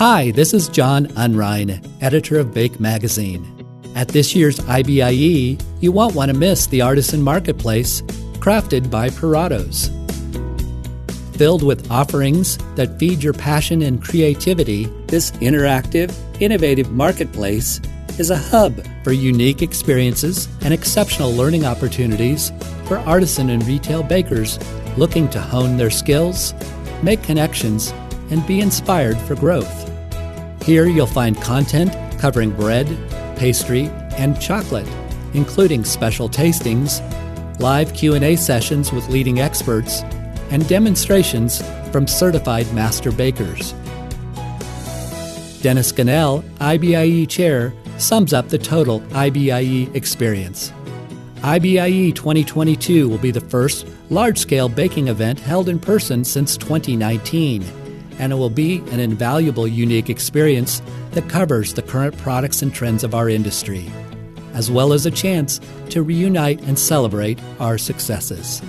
Hi, this is John Unrein, editor of Bake Magazine. At this year's IBIE, you won't want to miss the Artisan Marketplace, crafted by Puratos. Filled with offerings that feed your passion and creativity, this interactive, innovative marketplace is a hub for unique experiences and exceptional learning opportunities for artisan and retail bakers looking to hone their skills, make connections, and be inspired for growth. Here you'll find content covering bread, pastry, and chocolate, including special tastings, live Q&A sessions with leading experts, and demonstrations from certified master bakers. Dennis Gannell, IBIE Chair, sums up the total IBIE experience. IBIE 2022 will be the first large-scale baking event held in person since 2019, and it will be an invaluable, unique experience that covers the current products and trends of our industry, as well as a chance to reunite and celebrate our successes.